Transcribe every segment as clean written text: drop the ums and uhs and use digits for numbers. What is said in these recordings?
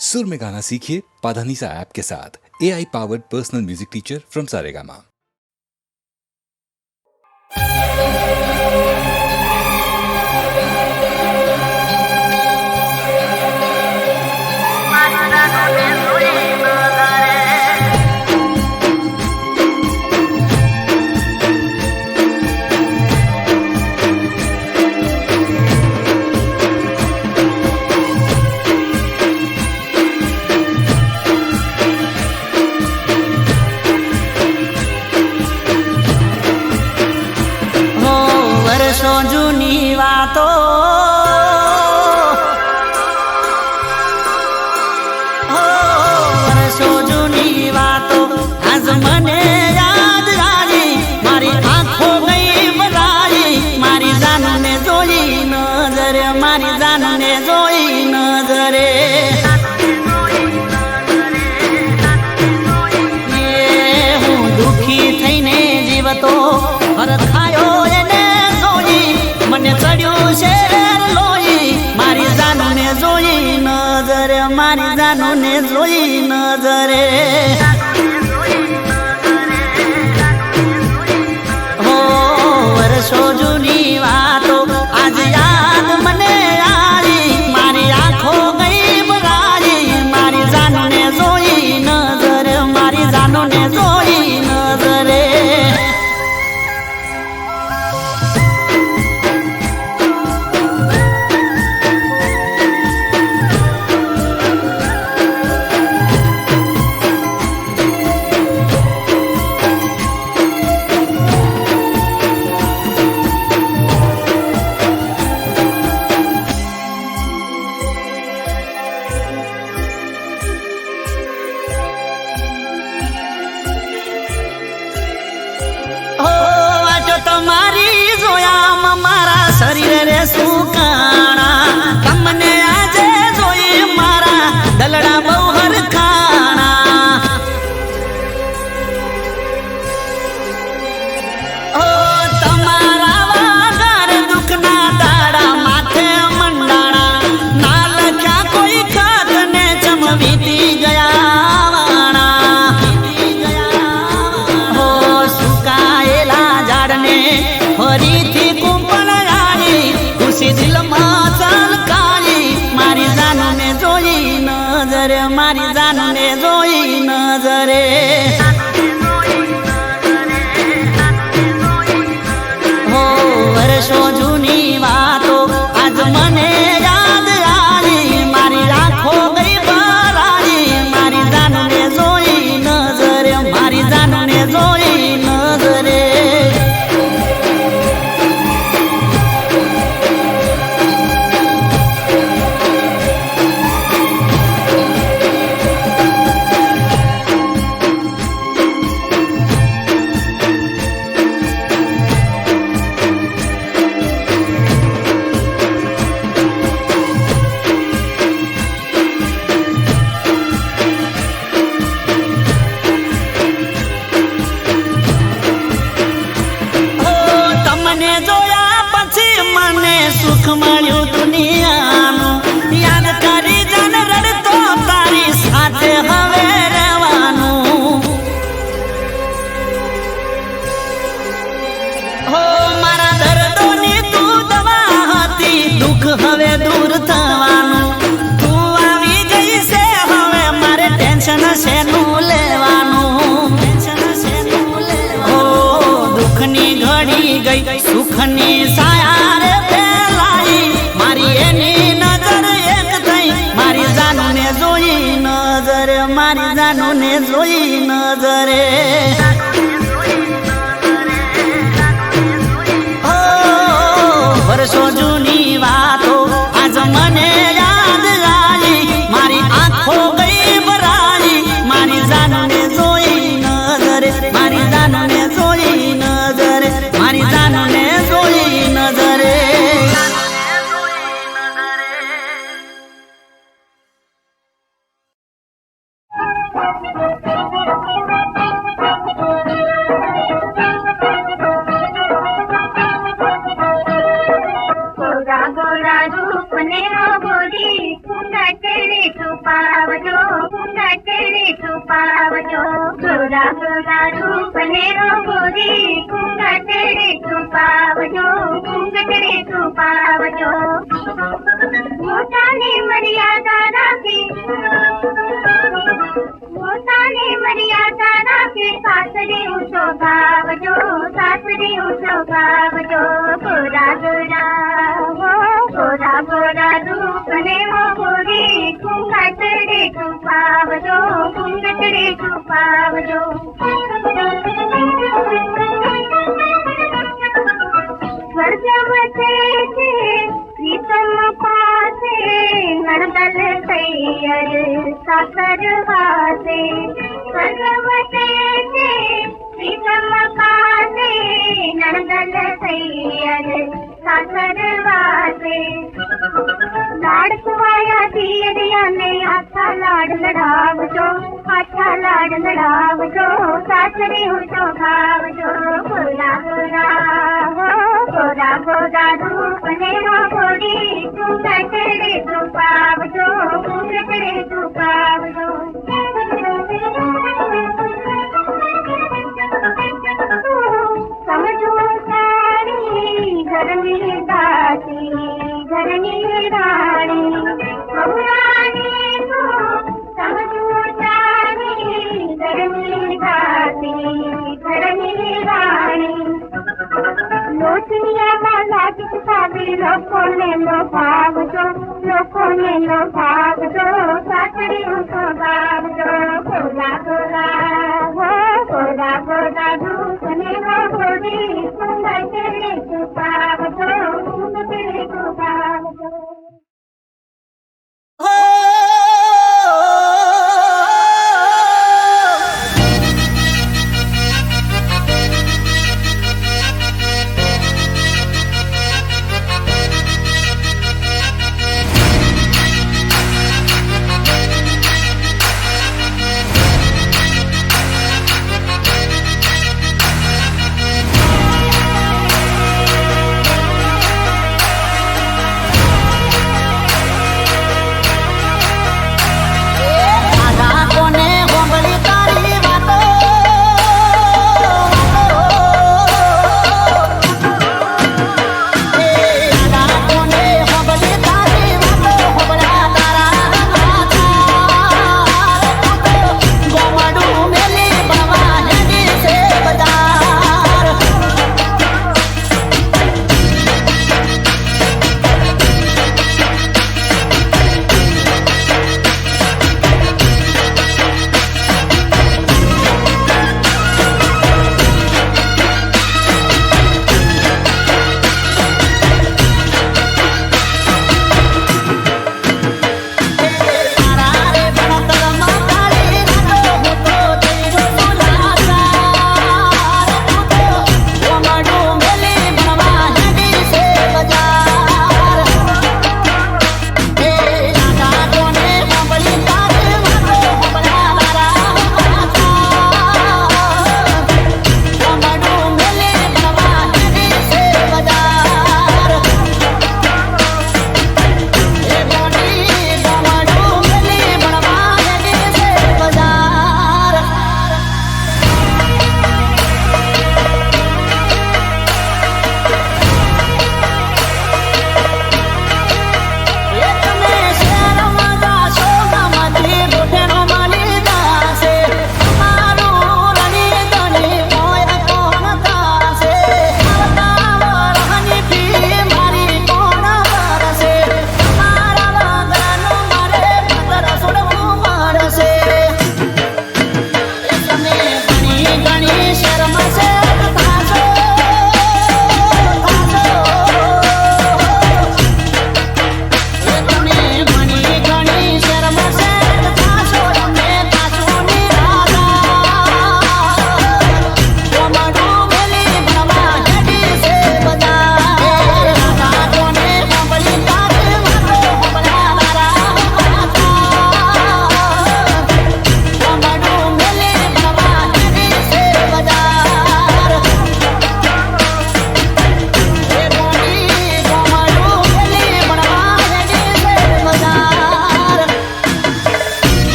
सुर में गाना सीखिए पाधानीसा ऐप के साथ। AI powered personal music teacher from Saregama. વર્ષો જૂની વાતો વર્ષો જૂની વાતો આજ મને યાદ આવી મારી આંખો ગઈ બધાઈ મારી જાનને જોઈ નજરે મારી જાનને જોઈ નજરે હું દુખી થઈને જીવતો હરખાયો મને ચડ્યું છે લોહી મારી જાનને જોઈ નજરે મારી જાનને જોઈ નજરે હો વર્ષો જૂની વાતો આજ યાદ મને આવી મારી આંખો ગઈ બરાઈ મારી જાનને જોઈ નજરે મારી જાનને જોઈ નજરે તમારી જોયા મારા શરીર રે સુકાણા તમને આજે જોઈ મારા દલડા બહુ હરખાણા ઓ તમારા વાગર દુખના દાડા માથે મંડાણા ના લખ્યા કોઈ ખાત ને ચમવીતી ગયા વાણા હો સુકાયેલા ઝાડને ફરીથી કુંપણ આવી ખુશી દિલમાં ચલકાઈ મારી જાનને જોઈ નજરે મારી જાનને જોઈ નજરે હો વર્ષો જૂની વાતો આજ મને યાદ આવી મારી આંખો ગઈ બરાઈ મારી જાનને જોઈ નજરે મારી જાનને જોઈ નજરે સુખ મળ્યું દુનિયાનું યાદ કરી જન રડતો તારી સાથે હવે રહેવાનું હો મારા દર્દોની તું દવા હતી દુઃખ હવે દૂર થવાનું તું આવી ગઈ છે હવે મારે ટેન્શન શેનું લેવાનું હો દુઃખની ઘડી ગઈ સુખની સાયા રે મારી એની નજર એક થઈ મારી જાનને જોઈ નજરે મારી જાનને જોઈ નજરે ઓ વર્ષો જૂની વાતો આજ મને યાદ આવી મારી આંખો ગઈ બરાઈ મારી જાનને જોઈ નજરે મારી જાનને જોઈ નજરે મારી જાનને જોઈ નજરે गोरा गोरा रूप ने गोरी कुंडा तेरे छुपा છુપાવજો કુંગટડે છુપાવજો ગોરા ગોરા રૂપને ગોરી કુંગટડે છુપાવજો કુંગટડે છુપાવજો મોટાની મર્યાદા રાખી મોટાની મર્યાદા રાખી સાસરી શોભાવજો સાસરી શોભાવજો ગોરા ગોરા ગોરા ગોરા રૂપને ગોરી કુંગટડે છુપાવજો કુંગટડે છુપાવજો સ્વર્ગવતે છે પ્રીતમ પાસે નણદલ તૈયર સાસર વાસે સ્વર્ગવતે છે પ્રીતમ પાસે નણદલ તૈયર સાસર વાસે લાડ કુવાયા દિયરિયાને આછા લાડ લડાવજો આછા લાડ લડાવજો સાસરે હું શોભાવજો ગોરા ગોરા ગોરા ગોરા રૂપને ગોરી કુંગટડે છુપાવજો કુંગટડે છુપાવજો સમજો સારી ઘરની દાસી ઘરની રાણી બહુરાણી તો સમજો સારી ઘરની દાસી ઘરની રાણી લોચનિયામાં લાગી સાબી લોકોને લોભાવજો સાસરી શોભાવજો ગોરા ગોરા ગોરા ગોરા રૂપને ગોરી કુંગટડે છુપાવજો કુંગટડે છુપાવજો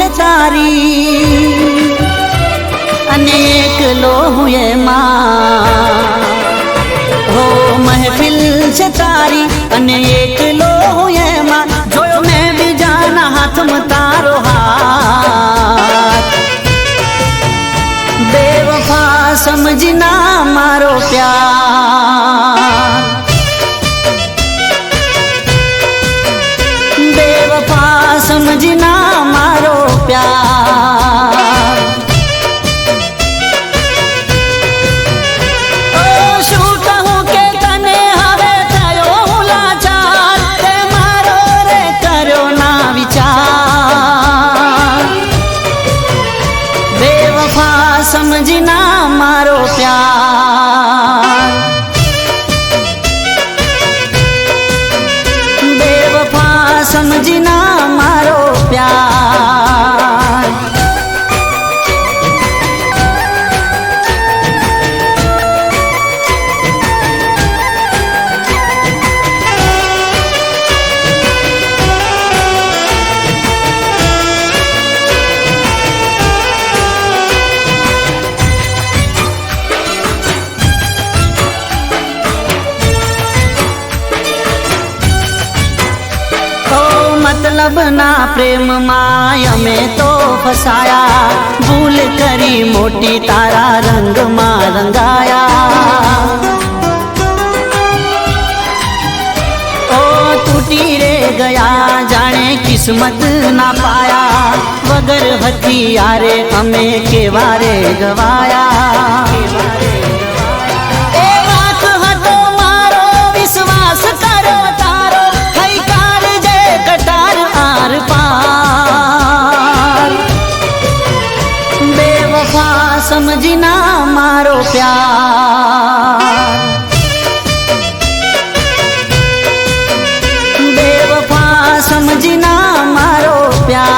છે તારી અને એકલો હું એમાં હો મહેફિલ છે તારી અને એકલો હું એમાં જોયો મેં બીજાના હાથમાં તારો હાથ બેવફા સમજના મારો પ્યાર બેવફા સમજના મારો પ્યાર ઓ શું કહું કે તને હવે થયો હું લાચાર તે મારો રે કર્યો ના વિચાર બેવફા સમજના મારો પ્યાર બેવફા સમજના મારો પ્યાર મતલબના પ્રેમમાં અમે તો ફસાયા ભૂલ કરી મોટી તારા રંગમાં રંગાયા ઓ તૂટી રે ગયા જાણે કિસ્મત ના પાયા વગર હથિયારે અમે કેવા રે ગવાયા એ વાત હતો મારો વિશ્વાસ કરો તારો થઈ કાળજે કટાર આર પાર બેવફા સમજના મારો પ્યાર બેવફા સમજના મારો પ્યાર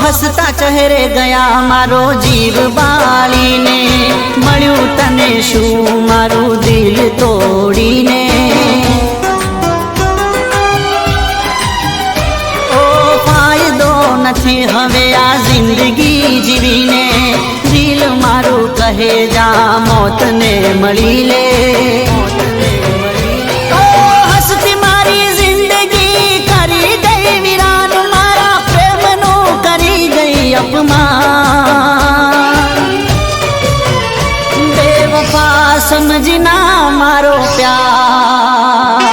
હસતા ચહેરે ગયા મારો જીવ બાળીને મળ્યું તને શું મારું દિલ તોડીને ઓ ફાયદો નથી હવે આ જિંદગી જીવીને દિલ મારું કહે જા મોતને મળી લે ઓ હસતી મારી જિંદગી કરી ગઈ વિરાન મારા પ્રેમનું કરી ગઈ અપમાન બેવફા સમજના મારો પ્યાર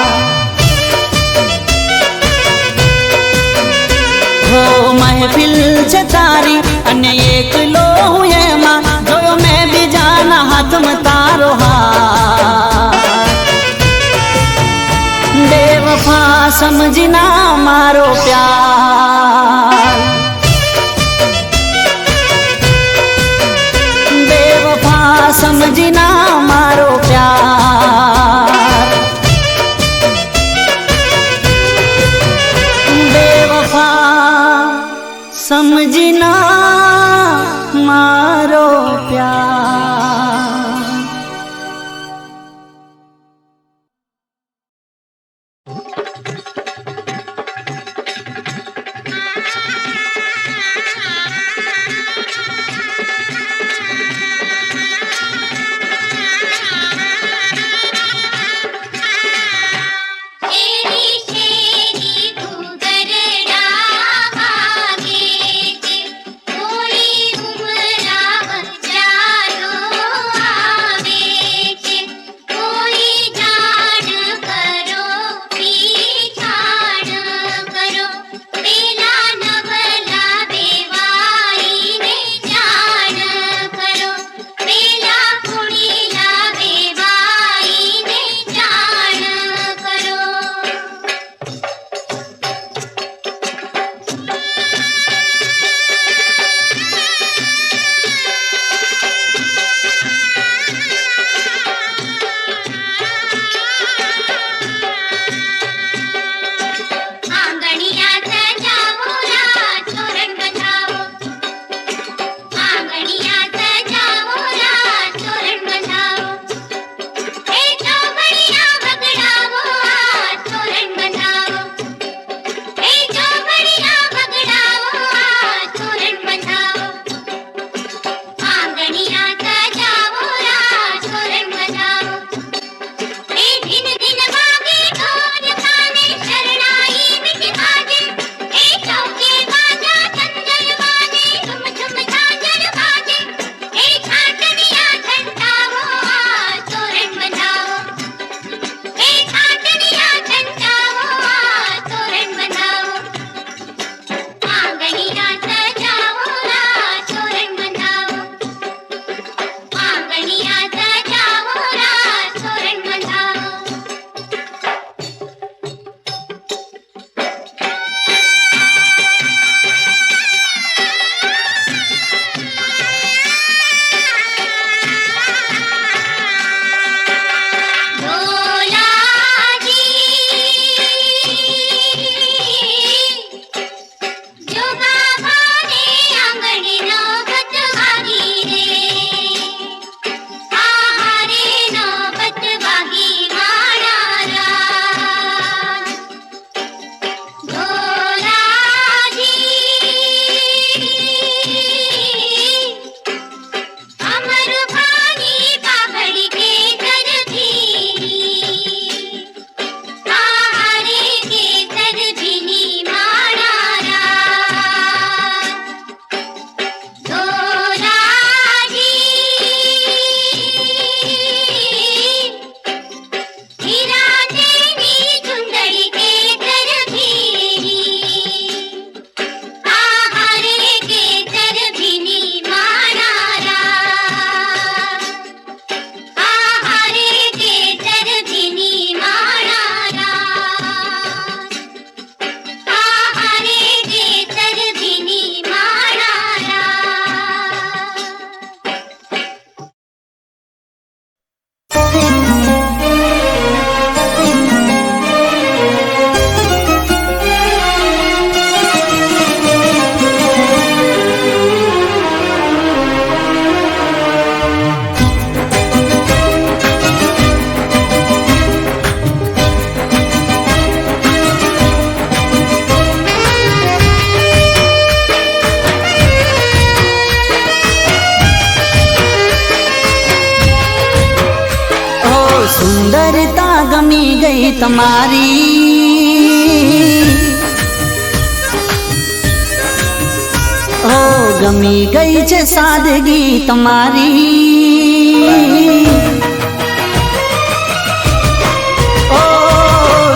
હો મહેફિલ છે તારી અને એકલો હું એમાં જોયો મેં બીજાના હાથમાં તારો હાથ બેવફા સમજના મારો પ્યાર બેવફા સમજના મારો પ્યાર બેવફા સમજના મારો પ્યાર શેરી શેરી તું ગરડા વાગે છે થોડી ઉમરા બચ્ચા આંગણિયા સજાવો રાત તોરણ બનાવો એ દિન દિન વાગે ઢોલ કાને શરણાઈ મીઠી વાગે એ ચૌકે બાજા ચંદન વાગે ઝુમ ઝુમ ઝાંઝર વાગે એ ઘાટડિયા ઘંટાવો આ તોરણ બનાવો એ ઘાટડિયા ઘંટાવો આ તોરણ બનાવો આંગણિયા સજાવો રાત તોરણ બનાવો આંગણિયા સજાવો રાત તોરણ બંધાવો જોગા ભાને આંગણીનો બતવાગી રે આહારે નો બતવાગી મારા રાજ અમર ભાની પાઘડી કે તરભીની આહારે કે તરભીની મારા રાજ હીરા તેની ચુંદડી કે તરભીની આહારે કે તરભીની મારા રાજ આહારે કે તરભીની મારા રાજ આહારે કે તરભીની મારા રાજ ओ सुंदरता गमी गई तुम्हारी ओ गमी गई છે સાદગી તમારી ओ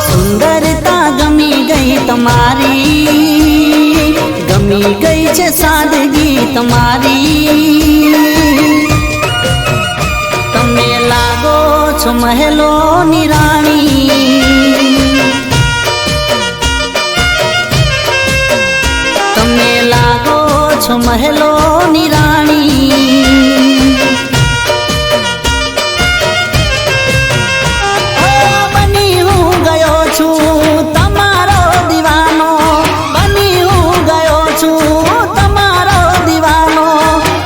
सुंदरता गमी गई તમારી ગમી ગઈ છે સાદગી તમારી તમે લાગો છો મહેલોની રાણી તમે લાગો છો મહેલોની રાણી બની હું ગયો છું તમારો દીવાનો બની હું ગયો છું તમારો દીવાનો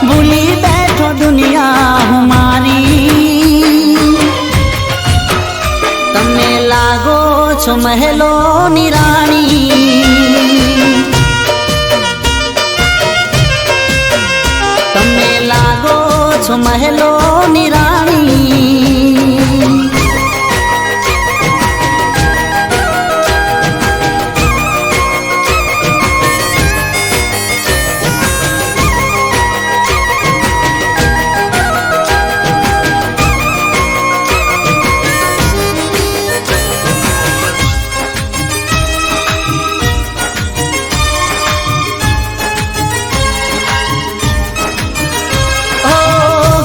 ભૂલી બેઠો દુનિયા હું મારી તમે લાગો છો મહેલોની રાણી તમે લાગો છો મહેલોની રાણી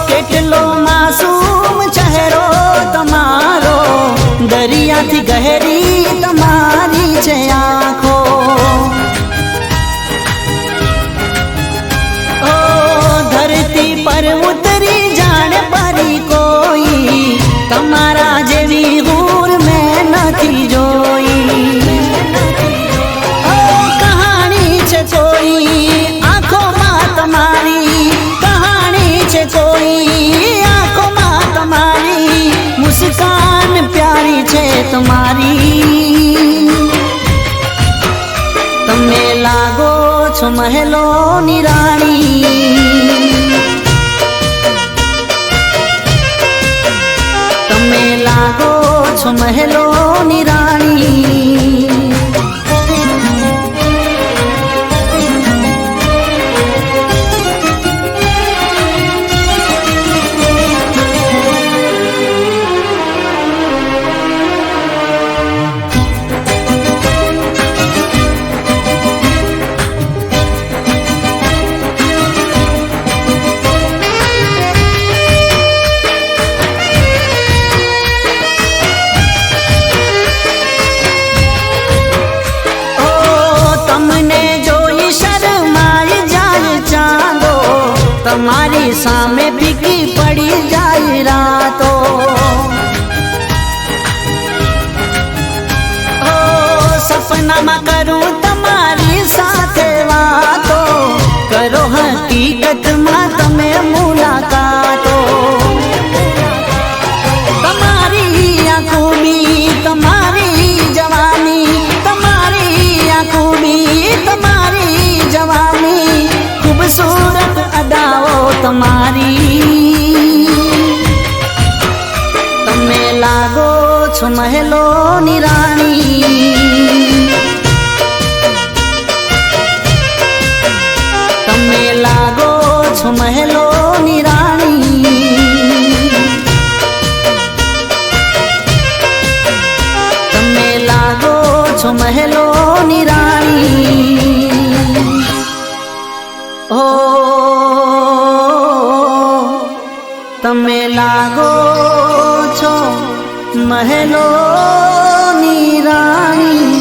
કેટલો માસૂમ ચહેરો તમારો દરિયાથી ગહેરી તમારી છે આંખો ઓ ધરતી પર ઉતરી જાણે પરી કોઈ તમારા જેવી હૂર મેં નથી જોઈ ઓ કહાણી છે કોઈ આંખોમાં તમારી કહાણી છે કોઈ આંખોમાં તમારી મુસ્કાન પ્યારી છે તમારી તમે લાગો છો મહેલોની રાણી મહેલોની રાણી. તમારી સામે ફીકી પડી જાય રાતો. ઓ સપનામાં કરું તમારી સાથે વાતો, કરો હકીકતમાં તમે મુલાકાતો. તમારી આ ખૂબી, તમારી જવાની, તમારી આ ખૂબી, તમારી જવાની, ખૂબસૂરત અદાઓ તમારી. તમે લાગો છો મહેલોની રાણી. તમે લાગો છો મહેલોની રાણી. તમે લાગો છો મહેલોની રાણી. ઓ તમે લાગો છો મહેલોની રાણી.